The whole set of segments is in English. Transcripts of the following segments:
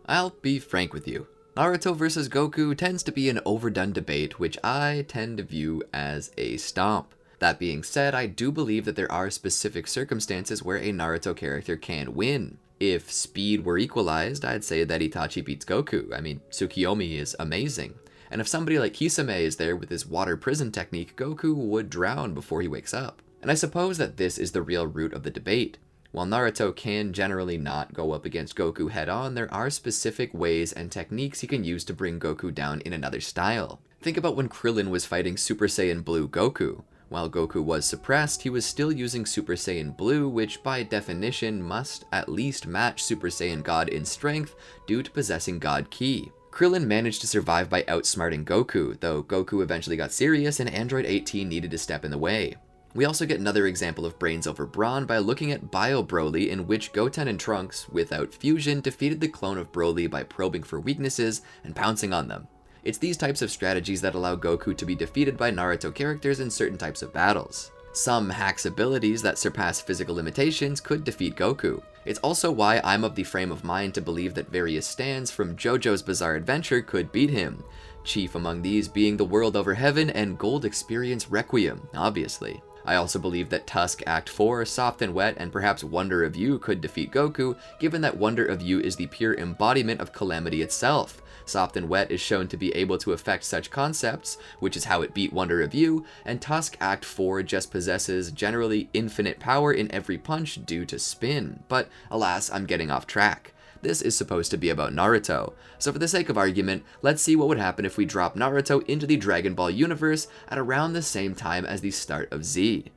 I'll be frank with you. Naruto vs. Goku tends to be an overdone debate, which I tend to view as a stomp. That being said, I do believe that there are specific circumstances where a Naruto character can win. If speed were equalized, I'd say that Itachi beats Goku. I mean, Tsukuyomi is amazing. And if somebody like Kisame is there with his waterprison technique, Goku would drown before he wakes up. And I suppose that this is the real root of the debate. While Naruto can generally not go up against Goku head-on, there are specific ways and techniques he can use to bring Goku down in another style. Think about when Krillin was fighting Super Saiyan Blue Goku. While Goku was suppressed, he was still using Super Saiyan Blue, which by definition must at least match Super Saiyan God in strength due to possessing God Ki. Krillin managed to survive by outsmarting Goku, though Goku eventually got serious and Android 18 needed to step in the way. We also get another example of brains over brawn by looking at Bio Broly, in which Goten and Trunks, without fusion, defeated the clone of Broly by probing for weaknesses and pouncing on them. It's these types of strategies that allow Goku to be defeated by Naruto characters in certain types of battles. Some hacks abilities that surpass physical limitations could defeat Goku. It's also why I'm of the frame of mind to believe that various stands from JoJo's Bizarre Adventure could beat him, chief among these being the World Over Heaven and Gold Experience Requiem, obviously. I also believe that Tusk Act 4, Soft and Wet, and perhaps Wonder of You could defeat Goku, given that Wonder of You is the pure embodiment of calamity itself. Soft and Wet is shown to be able to affect such concepts, which is how it beat Wonder of You, and Tusk Act 4 just possesses generally infinite power in every punch due to spin. But alas, I'm getting off track. This is supposed to be about Naruto, so for the sake of argument, let's see what would happen if we drop Naruto into the Dragon Ball universe at around the same time as the start of Z.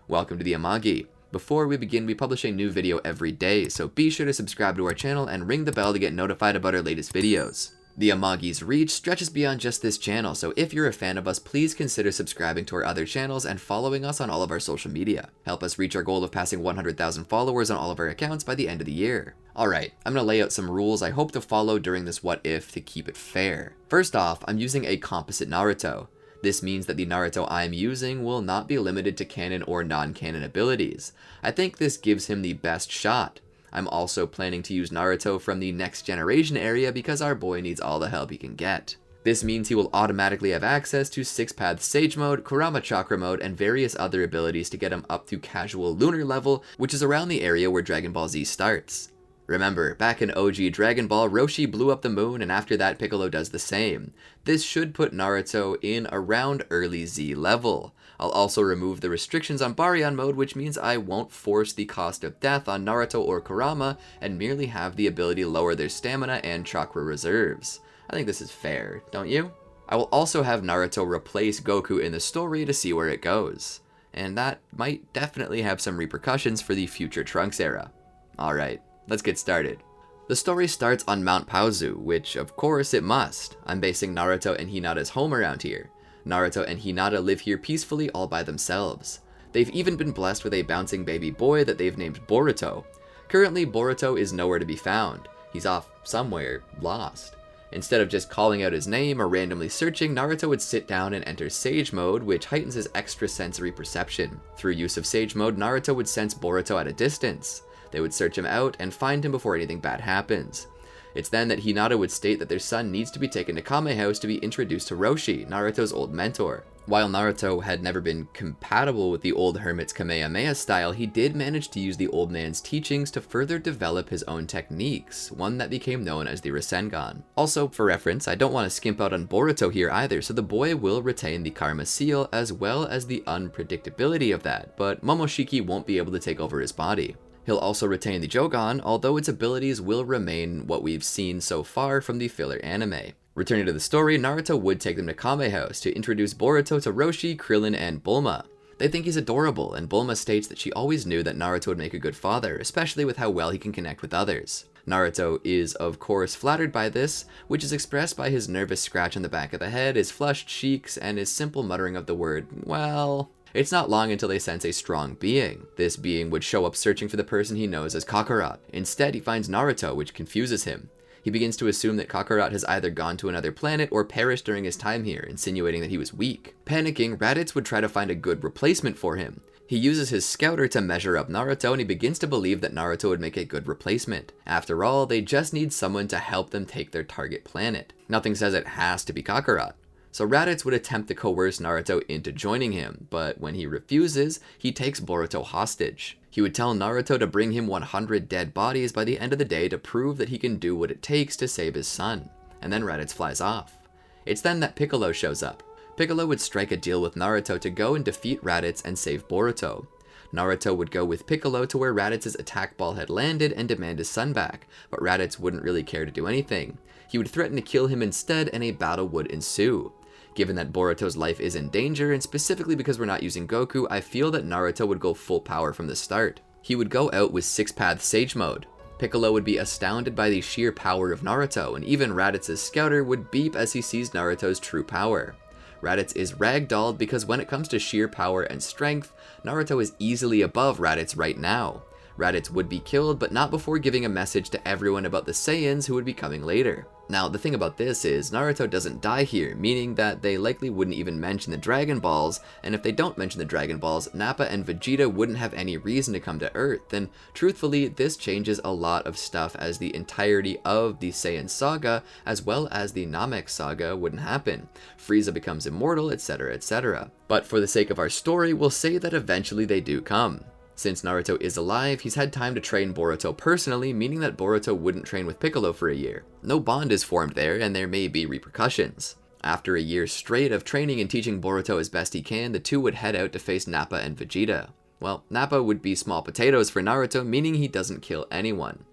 Welcome to the Amagi. Before we begin, we publish a new video every day, so be sure to subscribe to our channel and ring the bell to get notified about our latest videos. The Amagi's reach stretches beyond just this channel, so if you're a fan of us, please consider subscribing to our other channels and following us on all of our social media. Help us reach our goal of passing 100,000 followers on all of our accounts by the end of the year. Alright, I'm going to lay out some rules I hope to follow during this what if to keep it fair. First off, I'm using a composite Naruto. This means that the Naruto I'm using will not be limited to canon or non-canon abilities. I think this gives him the best shot. I'm also planning to use Naruto from the next generation area because our boy needs all the help he can get. This means he will automatically have access to 6-path Sage Mode, Kurama Chakra Mode, and various other abilities to get him up to casual lunar level, which is around the area where Dragon Ball Z starts. Remember, back in OG Dragon Ball, Roshi blew up the moon, and after that Piccolo does the same. This should put Naruto in around early Z level. I'll also remove the restrictions on Baryon mode, which means I won't force the cost of death on Naruto or Kurama, and merely have the ability to lower their stamina and chakra reserves. I think this is fair, don't you? I will also have Naruto replace Goku in the story to see where it goes. And that might definitely have some repercussions for the future Trunks era. Alright. Let's get started. The story starts on Mount Paozu, which of course it must. I'm basing Naruto and Hinata's home around here. Naruto and Hinata live here peacefully all by themselves. They've even been blessed with a bouncing baby boy that they've named Boruto. Currently, Boruto is nowhere to be found. He's off somewhere, lost. Instead of just calling out his name or randomly searching, Naruto would sit down and enter Sage Mode, which heightens his extrasensory perception. Through use of Sage Mode, Naruto would sense Boruto at a distance. They would search him out and find him before anything bad happens. It's then that Hinata would state that their son needs to be taken to Kame House to be introduced to Roshi, Naruto's old mentor. While Naruto had never been compatible with the old hermit's Kamehameha style, he did manage to use the old man's teachings to further develop his own techniques, one that became known as the Rasengan. Also, for reference, I don't want to skimp out on Boruto here either, so the boy will retain the Karma Seal as well as the unpredictability of that, but Momoshiki won't be able to take over his body. He'll also retain the Jogan, although its abilities will remain what we've seen so far from the filler anime. Returning to the story, Naruto would take them to Kame House to introduce Boruto to Roshi, Krillin, and Bulma. They think he's adorable, and Bulma states that she always knew that Naruto would make a good father, especially with how well he can connect with others. Naruto is, of course, flattered by this, which is expressed by his nervous scratch on the back of the head, his flushed cheeks, and his simple muttering of the word, well. It's not long until they sense a strong being. This being would show up searching for the person he knows as Kakarot. Instead, he finds Naruto, which confuses him. He begins to assume that Kakarot has either gone to another planet or perished during his time here, insinuating that he was weak. Panicking, Raditz would try to find a good replacement for him. He uses his scouter to measure up Naruto, and he begins to believe that Naruto would make a good replacement. After all, they just need someone to help them take their target planet. Nothing says it has to be Kakarot. So Raditz would attempt to coerce Naruto into joining him, but when he refuses, he takes Boruto hostage. He would tell Naruto to bring him 100 dead bodies by the end of the day to prove that he can do what it takes to save his son. And then Raditz flies off. It's then that Piccolo shows up. Piccolo would strike a deal with Naruto to go and defeat Raditz and save Boruto. Naruto would go with Piccolo to where Raditz's attack ball had landed and demand his son back, but Raditz wouldn't really care to do anything. He would threaten to kill him instead, and a battle would ensue. Given that Boruto's life is in danger, and specifically because we're not using Goku, I feel that Naruto would go full power from the start. He would go out with 6-path Sage Mode. Piccolo would be astounded by the sheer power of Naruto, and even Raditz's scouter would beep as he sees Naruto's true power. Raditz is ragdolled because when it comes to sheer power and strength, Naruto is easily above Raditz right now. Raditz would be killed, but not before giving a message to everyone about the Saiyans who would be coming later. Now, the thing about this is, Naruto doesn't die here, meaning that they likely wouldn't even mention the Dragon Balls, and if they don't mention the Dragon Balls, Nappa and Vegeta wouldn't have any reason to come to Earth, and truthfully, this changes a lot of stuff as the entirety of the Saiyan saga, as well as the Namek saga, wouldn't happen. Frieza becomes immortal, etc, etc. But for the sake of our story, we'll say that eventually they do come. Since Naruto is alive, he's had time to train Boruto personally, meaning that Boruto wouldn't train with Piccolo for a year. No bond is formed there, and there may be repercussions. After a year straight of training and teaching Boruto as best he can, the two would head out to face Nappa and Vegeta. Well, Nappa would be small potatoes for Naruto, meaning he doesn't kill anyone.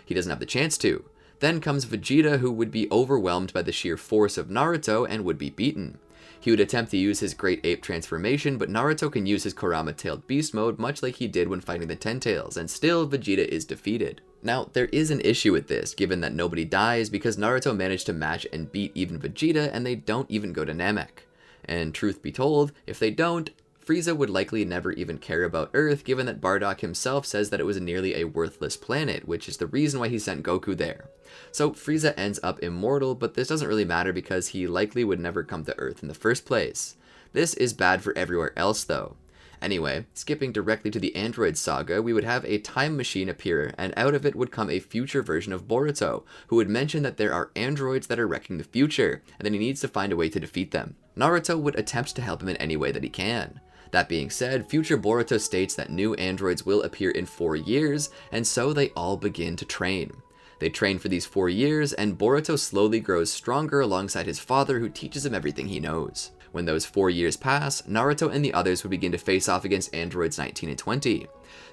He doesn't have the chance to. Then comes Vegeta, who would be overwhelmed by the sheer force of Naruto and would be beaten. He would attempt to use his Great Ape transformation, but Naruto can use his Kurama-tailed beast mode much like he did when fighting the Ten Tails, and still Vegeta is defeated. Now, there is an issue with this, given that nobody dies, because Naruto managed to match and beat even Vegeta, and they don't even go to Namek. And truth be told, if they don't, Frieza would likely never even care about Earth, given that Bardock himself says that it was nearly a worthless planet, which is the reason why he sent Goku there. So Frieza ends up immortal, but this doesn't really matter because he likely would never come to Earth in the first place. This is bad for everywhere else though. Anyway, skipping directly to the Android saga, we would have a time machine appear, and out of it would come a future version of Boruto, who would mention that there are androids that are wrecking the future, and that he needs to find a way to defeat them. Naruto would attempt to help him in any way that he can. That being said, future Boruto states that new androids will appear in 4 years, and so they all begin to train. They train for these 4 years, and Boruto slowly grows stronger alongside his father, who teaches him everything he knows. When those 4 years pass, Naruto and the others would begin to face off against androids 19 and 20.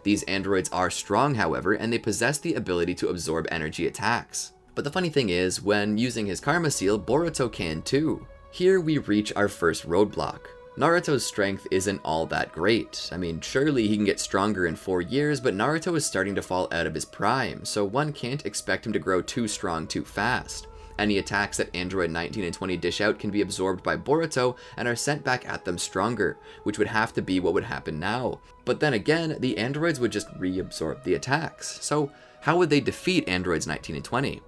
These androids are strong, however, and they possess the ability to absorb energy attacks. But the funny thing is, when using his Karma Seal, Boruto can too. Here we reach our first roadblock. Naruto's strength isn't all that great. I mean, surely he can get stronger in 4 years, but Naruto is starting to fall out of his prime, so one can't expect him to grow too strong too fast. Any attacks that Android 19 and 20 dish out can be absorbed by Boruto and are sent back at them stronger, which would have to be what would happen now. But then again, the androids would just reabsorb the attacks. So how would they defeat androids 19 and 20?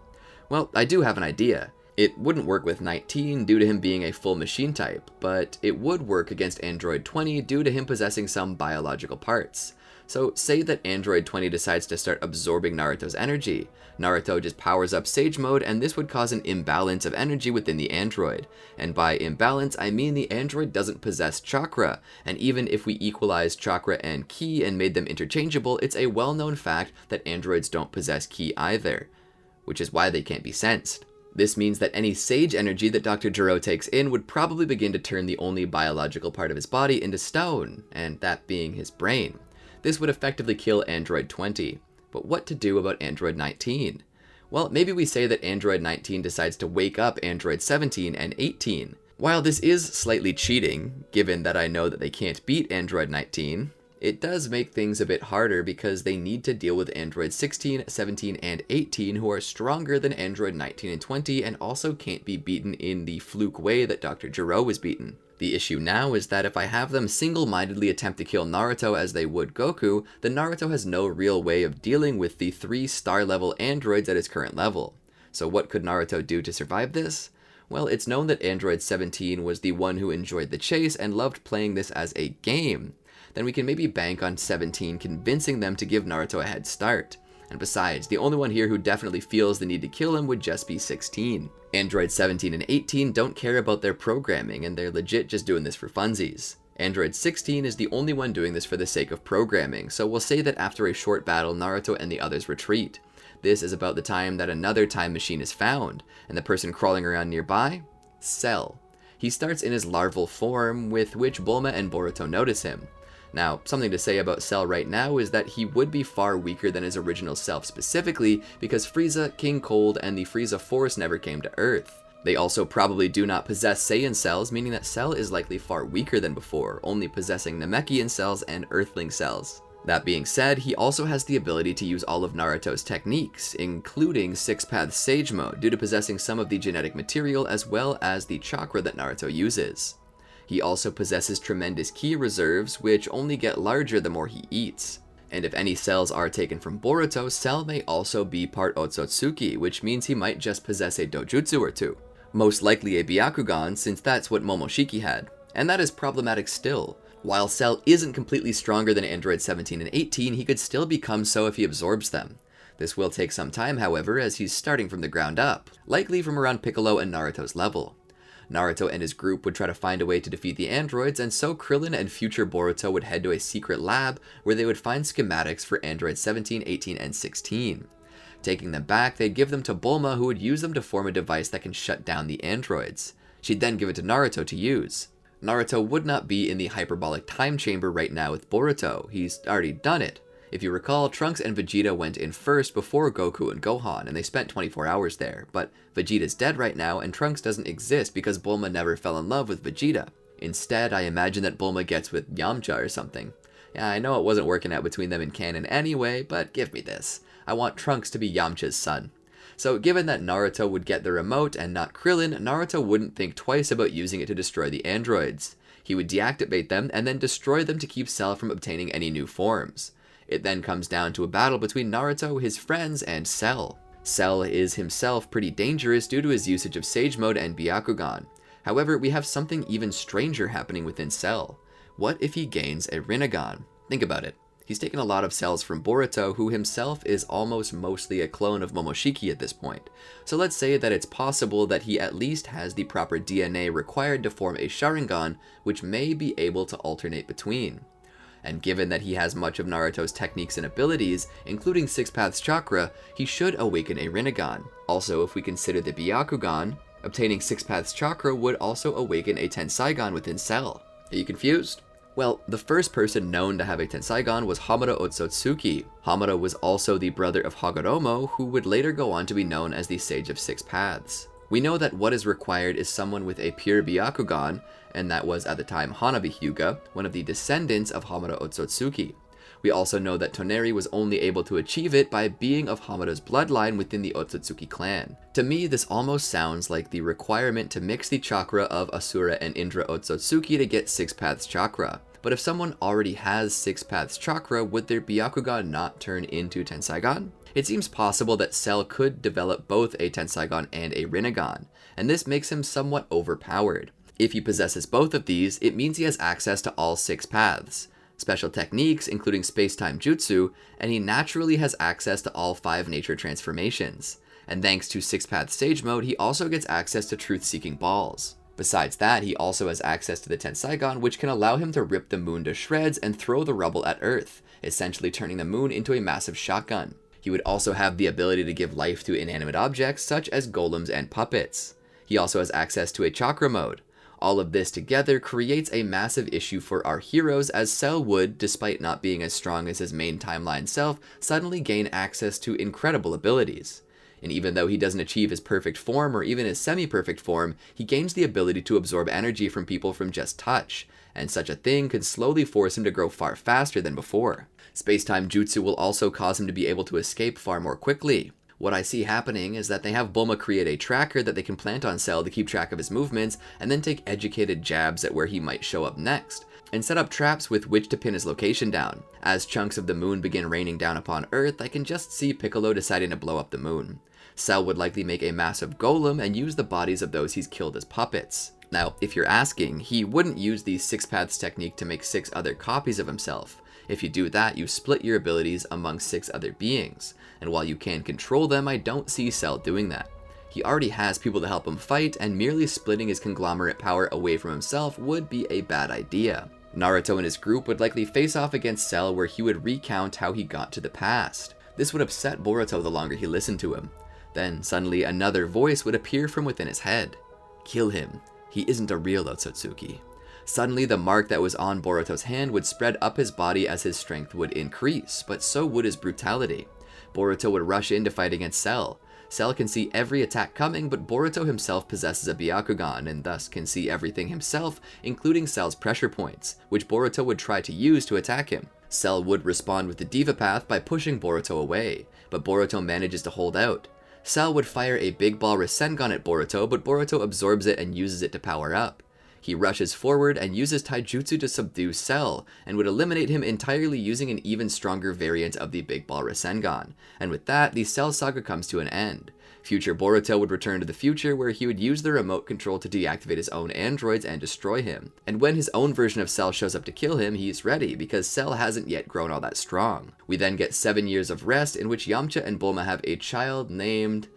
Well, I do have an idea. It wouldn't work with 19 due to him being a full machine type, but it would work against Android 20 due to him possessing some biological parts. So say that Android 20 decides to start absorbing Naruto's energy. Naruto just powers up Sage Mode, and this would cause an imbalance of energy within the android. And by imbalance, I mean the android doesn't possess chakra, and even if we equalized chakra and ki and made them interchangeable, it's a well-known fact that androids don't possess ki either, which is why they can't be sensed. This means that any sage energy that Dr. Gero takes in would probably begin to turn the only biological part of his body into stone, and that being his brain. This would effectively kill Android 20. But what to do about Android 19? Well, maybe we say that Android 19 decides to wake up Android 17 and 18. While this is slightly cheating, given that I know that they can't beat Android 19, it does make things a bit harder because they need to deal with Android 16, 17, and 18 who are stronger than Android 19 and 20 and also can't be beaten in the fluke way that Dr. Gero was beaten. The issue now is that if I have them single-mindedly attempt to kill Naruto as they would Goku, then Naruto has no real way of dealing with the 3 star-level androids at his current level. So what could Naruto do to survive this? Well, it's known that Android 17 was the one who enjoyed the chase and loved playing this as a game. then we can maybe bank on 17 convincing them to give Naruto a head start. And besides, the only one here who definitely feels the need to kill him would just be 16. Android 17 and 18 don't care about their programming, and they're legit just doing this for funsies. Android 16 is the only one doing this for the sake of programming, so we'll say that after a short battle, Naruto and the others retreat. This is about the time that another time machine is found, and the person crawling around nearby? Cell. He starts in his larval form, with which Bulma and Boruto notice him. Now, something to say about Cell right now is that he would be far weaker than his original self, specifically because Frieza, King Cold, and the Frieza Force never came to Earth. They also probably do not possess Saiyan cells, meaning that Cell is likely far weaker than before, only possessing Namekian cells and Earthling cells. That being said, he also has the ability to use all of Naruto's techniques, including Six Paths Sage Mode, due to possessing some of the genetic material as well as the chakra that Naruto uses. He also possesses tremendous ki reserves, which only get larger the more he eats. And if any cells are taken from Boruto, Cell may also be part Otsutsuki, which means he might just possess a dojutsu or two. Most likely a Byakugan, since that's what Momoshiki had. And that is problematic still. While Cell isn't completely stronger than Android 17 and 18, he could still become so if he absorbs them. This will take some time, however, as he's starting from the ground up, likely from around Piccolo and Naruto's level. Naruto and his group would try to find a way to defeat the androids, and so Krillin and future Boruto would head to a secret lab where they would find schematics for Android 17, 18, and 16. Taking them back, they'd give them to Bulma, who would use them to form a device that can shut down the androids. She'd then give it to Naruto to use. Naruto would not be in the hyperbolic time chamber right now with Boruto, he's already done it. If you recall, Trunks and Vegeta went in first before Goku and Gohan, and they spent 24 hours there, but Vegeta's dead right now and Trunks doesn't exist because Bulma never fell in love with Vegeta. Instead, I imagine that Bulma gets with Yamcha or something. Yeah, I know it wasn't working out between them in canon anyway, but give me this. I want Trunks to be Yamcha's son. So given that Naruto would get the remote and not Krillin, Naruto wouldn't think twice about using it to destroy the androids. He would deactivate them and then destroy them to keep Cell from obtaining any new forms. It then comes down to a battle between Naruto, his friends, and Cell. Cell is himself pretty dangerous due to his usage of Sage Mode and Byakugan. However, we have something even stranger happening within Cell. What if he gains a Rinnegan? Think about it. He's taken a lot of cells from Boruto, who himself is almost mostly a clone of Momoshiki at this point. So let's say that it's possible that he at least has the proper DNA required to form a Sharingan, which may be able to alternate between. And given that he has much of Naruto's techniques and abilities, including Six Paths Chakra, he should awaken a Rinnegan. Also, if we consider the Byakugan, obtaining Six Paths Chakra would also awaken a Tenseigan within Cell. Are you confused? Well, the first person known to have a Tenseigan was Hamada Otsutsuki. Hamada was also the brother of Hagoromo, who would later go on to be known as the Sage of Six Paths. We know that what is required is someone with a pure Byakugan, and that was at the time Hanabi Hyuga, one of the descendants of Hamada Otsutsuki. We also know that Toneri was only able to achieve it by being of Hamada's bloodline within the Otsutsuki clan. To me, this almost sounds like the requirement to mix the chakra of Asura and Indra Otsutsuki to get Six Paths Chakra. But if someone already has Six Paths Chakra, would their Byakugan not turn into Tenseigan? It seems possible that Cell could develop both a Tenseigan and a Rinnegan, and this makes him somewhat overpowered. If he possesses both of these, it means he has access to all 6 paths, special techniques including space-time jutsu, and he naturally has access to all 5 nature transformations. And thanks to 6 Paths Sage Mode, he also gets access to truth-seeking balls. Besides that, he also has access to the Tenseigan, which can allow him to rip the moon to shreds and throw the rubble at Earth, essentially turning the moon into a massive shotgun. He would also have the ability to give life to inanimate objects, such as golems and puppets. He also has access to a chakra mode. All of this together creates a massive issue for our heroes, as Cell would, despite not being as strong as his main timeline self, suddenly gain access to incredible abilities. And even though he doesn't achieve his perfect form or even his semi-perfect form, he gains the ability to absorb energy from people from just touch, and such a thing could slowly force him to grow far faster than before. Space-time jutsu will also cause him to be able to escape far more quickly. What I see happening is that they have Bulma create a tracker that they can plant on Cell to keep track of his movements, and then take educated jabs at where he might show up next, and set up traps with which to pin his location down. As chunks of the moon begin raining down upon Earth, I can just see Piccolo deciding to blow up the moon. Cell would likely make a massive golem and use the bodies of those he's killed as puppets. Now, if you're asking, he wouldn't use the 6 paths technique to make 6 other copies of himself. If you do that, you split your abilities among 6 other beings, and while you can control them, I don't see Cell doing that. He already has people to help him fight, and merely splitting his conglomerate power away from himself would be a bad idea. Naruto and his group would likely face off against Cell, where he would recount how he got to the past. This would upset Boruto the longer he listened to him. Then, suddenly, another voice would appear from within his head. Kill him. He isn't a real Otsutsuki. Suddenly, the mark that was on Boruto's hand would spread up his body as his strength would increase, but so would his brutality. Boruto would rush in to fight against Cell. Cell can see every attack coming, but Boruto himself possesses a Byakugan and thus can see everything himself, including Cell's pressure points, which Boruto would try to use to attack him. Cell would respond with the Diva Path by pushing Boruto away, but Boruto manages to hold out. Cell would fire a Big Ball Rasengan at Boruto, but Boruto absorbs it and uses it to power up. He rushes forward and uses taijutsu to subdue Cell, and would eliminate him entirely using an even stronger variant of the Big Ball Rasengan, and with that, the Cell saga comes to an end. Future Boruto would return to the future, where he would use the remote control to deactivate his own androids and destroy him. And when his own version of Cell shows up to kill him, he's ready, because Cell hasn't yet grown all that strong. We then get 7 years of rest, in which Yamcha and Bulma have a child named,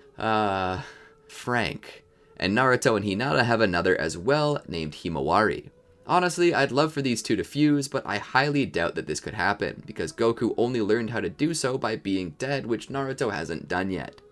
Frank. And Naruto and Hinata have another as well, named Himawari. Honestly, I'd love for these two to fuse, but I highly doubt that this could happen, because Goku only learned how to do so by being dead, which Naruto hasn't done yet.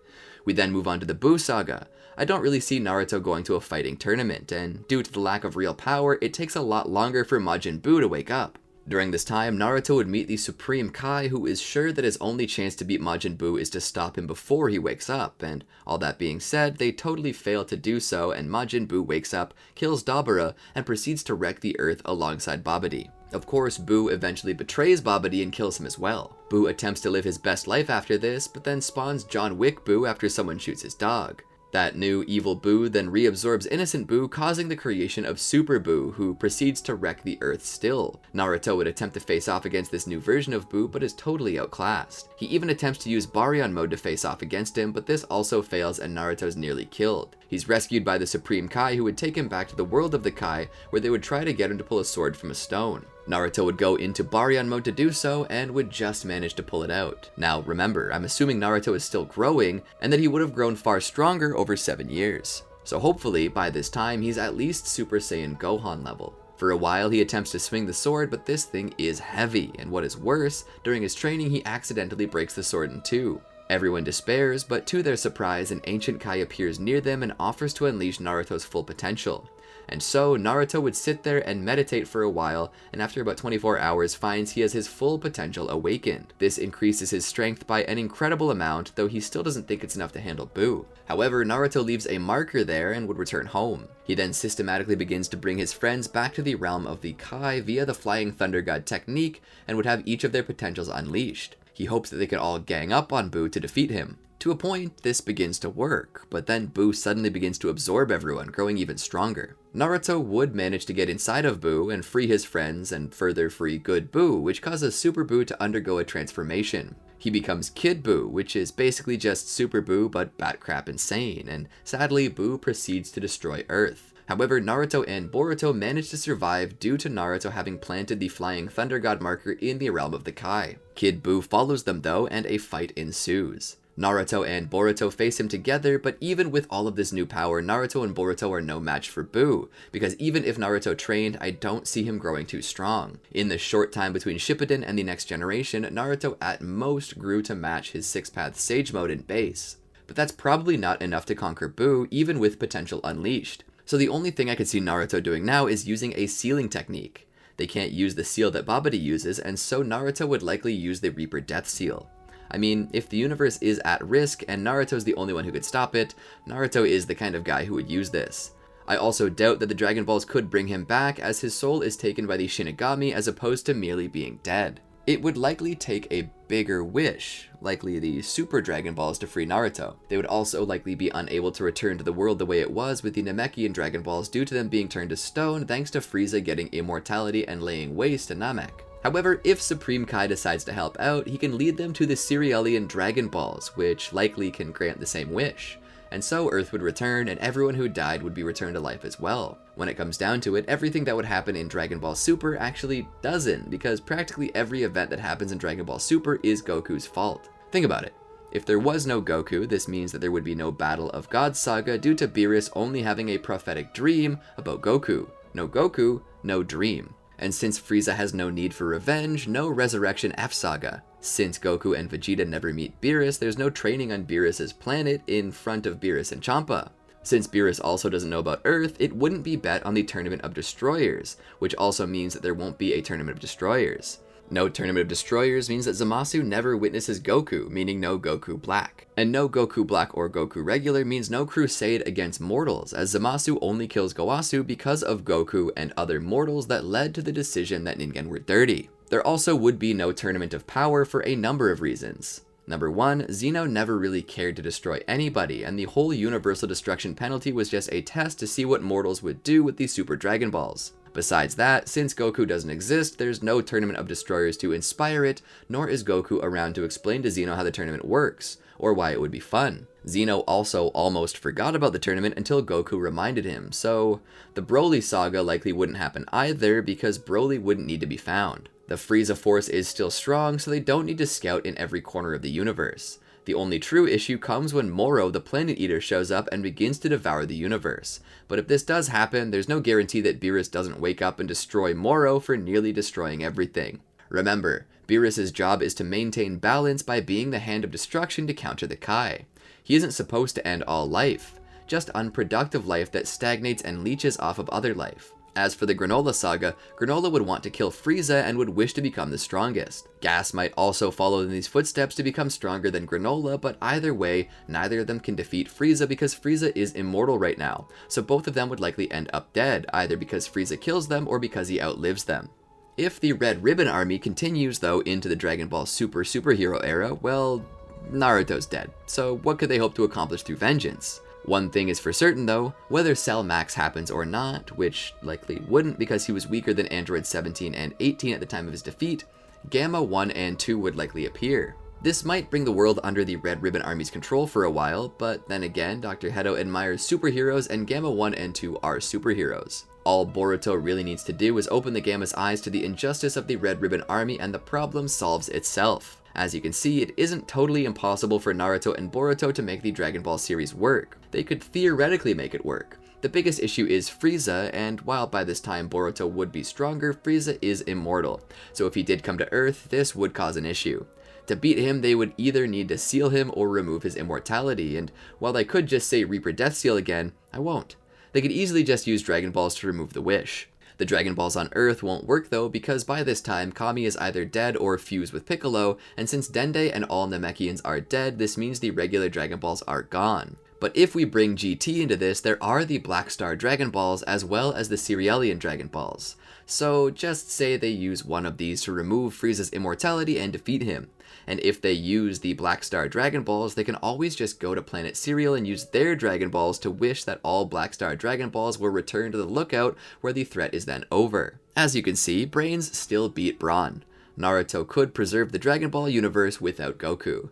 We then move on to the Buu saga. I don't really see Naruto going to a fighting tournament, and due to the lack of real power, it takes a lot longer for Majin Buu to wake up. During this time, Naruto would meet the Supreme Kai, who is sure that his only chance to beat Majin Buu is to stop him before he wakes up, and all that being said, they totally fail to do so, and Majin Buu wakes up, kills Dabura, and proceeds to wreck the earth alongside Babidi. Of course, Buu eventually betrays Babidi and kills him as well. Buu attempts to live his best life after this, but then spawns John Wick Buu after someone shoots his dog. That new evil Buu then reabsorbs innocent Buu, causing the creation of Super Buu, who proceeds to wreck the earth still. Naruto would attempt to face off against this new version of Buu, but is totally outclassed. He even attempts to use Baryon mode to face off against him, but this also fails and Naruto's nearly killed. He's rescued by the Supreme Kai, who would take him back to the world of the Kai, where they would try to get him to pull a sword from a stone. Naruto would go into Baryon mode to do so, and would just manage to pull it out. Now remember, I'm assuming Naruto is still growing, and that he would have grown far stronger over 7 years. So hopefully, by this time, he's at least Super Saiyan Gohan level. For a while, he attempts to swing the sword, but this thing is heavy, and what is worse, during his training, he accidentally breaks the sword in two. Everyone despairs, but to their surprise, an ancient Kai appears near them and offers to unleash Naruto's full potential. And so, Naruto would sit there and meditate for a while, and after about 24 hours finds he has his full potential awakened. This increases his strength by an incredible amount, though he still doesn't think it's enough to handle Buu. However, Naruto leaves a marker there and would return home. He then systematically begins to bring his friends back to the realm of the Kai via the Flying Thunder God technique, and would have each of their potentials unleashed. He hopes that they can all gang up on Buu to defeat him. To a point, this begins to work, but then Buu suddenly begins to absorb everyone, growing even stronger. Naruto would manage to get inside of Buu and free his friends and further free good Buu, which causes Super Buu to undergo a transformation. He becomes Kid Buu, which is basically just Super Buu but batcrap insane, and sadly Buu proceeds to destroy Earth. However, Naruto and Boruto manage to survive due to Naruto having planted the Flying Thunder God marker in the realm of the Kai. Kid Buu follows them though, and a fight ensues. Naruto and Boruto face him together, but even with all of this new power, Naruto and Boruto are no match for Buu, because even if Naruto trained, I don't see him growing too strong. In the short time between Shippuden and the next generation, Naruto at most grew to match his 6-path Sage mode in base. But that's probably not enough to conquer Buu, even with potential unleashed. So the only thing I could see Naruto doing now is using a sealing technique. They can't use the seal that Babidi uses, and so Naruto would likely use the Reaper Death Seal. I mean, if the universe is at risk and Naruto's the only one who could stop it, Naruto is the kind of guy who would use this. I also doubt that the Dragon Balls could bring him back, as his soul is taken by the Shinigami as opposed to merely being dead. It would likely take a bigger wish, likely the Super Dragon Balls, to free Naruto. They would also likely be unable to return to the world the way it was with the Namekian Dragon Balls due to them being turned to stone thanks to Frieza getting immortality and laying waste to Namek. However, if Supreme Kai decides to help out, he can lead them to the Cerealian Dragon Balls, which likely can grant the same wish. And so Earth would return, and everyone who died would be returned to life as well. When it comes down to it, everything that would happen in Dragon Ball Super actually doesn't, because practically every event that happens in Dragon Ball Super is Goku's fault. Think about it. If there was no Goku, this means that there would be no Battle of Gods saga due to Beerus only having a prophetic dream about Goku. No Goku, no dream. And since Frieza has no need for revenge, no Resurrection F saga. Since Goku and Vegeta never meet Beerus, there's no training on Beerus' planet in front of Beerus and Champa. Since Beerus also doesn't know about Earth, it wouldn't be bet on the Tournament of Destroyers, which also means that there won't be a Tournament of Destroyers. No Tournament of Destroyers means that Zamasu never witnesses Goku, meaning no Goku Black. And no Goku Black or Goku Regular means no crusade against mortals, as Zamasu only kills Gowasu because of Goku and other mortals that led to the decision that Ningen were dirty. There also would be no Tournament of Power for a number of reasons. Number 1, Zeno never really cared to destroy anybody, and the whole universal destruction penalty was just a test to see what mortals would do with the Super Dragon Balls. Besides that, since Goku doesn't exist, there's no Tournament of Destroyers to inspire it, nor is Goku around to explain to Zeno how the tournament works, or why it would be fun. Zeno also almost forgot about the tournament until Goku reminded him, so the Broly saga likely wouldn't happen either because Broly wouldn't need to be found. The Frieza force is still strong, so they don't need to scout in every corner of the universe. The only true issue comes when Moro, the Planet Eater, shows up and begins to devour the universe. But if this does happen, there's no guarantee that Beerus doesn't wake up and destroy Moro for nearly destroying everything. Remember, Beerus' job is to maintain balance by being the hand of destruction to counter the Kai. He isn't supposed to end all life, just unproductive life that stagnates and leeches off of other life. As for the Granola saga, Granola would want to kill Frieza and would wish to become the strongest. Gas might also follow in these footsteps to become stronger than Granola, but either way, neither of them can defeat Frieza because Frieza is immortal right now, so both of them would likely end up dead, either because Frieza kills them or because he outlives them. If the Red Ribbon Army continues though into the Dragon Ball Super superhero era, well, Naruto's dead, so what could they hope to accomplish through vengeance? One thing is for certain though, whether Cell Max happens or not, which likely wouldn't because he was weaker than androids 17 and 18 at the time of his defeat, Gamma 1 and 2 would likely appear. This might bring the world under the Red Ribbon Army's control for a while, but then again, Dr. Hedo admires superheroes and Gamma 1 and 2 are superheroes. All Boruto really needs to do is open the Gamma's eyes to the injustice of the Red Ribbon Army and the problem solves itself. As you can see, it isn't totally impossible for Naruto and Boruto to make the Dragon Ball series work. They could theoretically make it work. The biggest issue is Frieza, and while by this time Boruto would be stronger, Frieza is immortal. So if he did come to Earth, this would cause an issue. To beat him, they would either need to seal him or remove his immortality, and while I could just say Reaper Death Seal again, I won't. They could easily just use Dragon Balls to remove the wish. The Dragon Balls on Earth won't work though, because by this time, Kami is either dead or fused with Piccolo, and since Dende and all Namekians are dead, this means the regular Dragon Balls are gone. But if we bring GT into this, there are the Black Star Dragon Balls as well as the Cerealian Dragon Balls. So just say they use one of these to remove Frieza's immortality and defeat him. And if they use the Black Star Dragon Balls, they can always just go to Planet Cereal and use their Dragon Balls to wish that all Black Star Dragon Balls were returned to the Lookout, where the threat is then over. As you can see, brains still beat brawn. Naruto could preserve the Dragon Ball universe without Goku.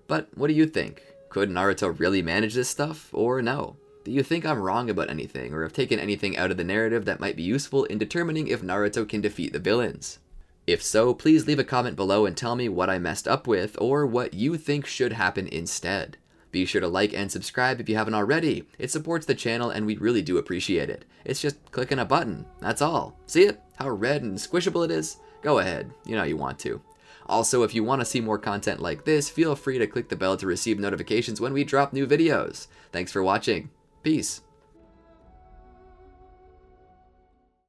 But what do you think? Could Naruto really manage this stuff, or no? Do you think I'm wrong about anything, or have taken anything out of the narrative that might be useful in determining if Naruto can defeat the villains? If so, please leave a comment below and tell me what I messed up with, or what you think should happen instead. Be sure to like and subscribe if you haven't already. It supports the channel and we really do appreciate it. It's just clicking a button, that's all. See it? How red and squishable it is? Go ahead, you know you want to. Also, if you want to see more content like this, feel free to click the bell to receive notifications when we drop new videos. Thanks for watching. Peace.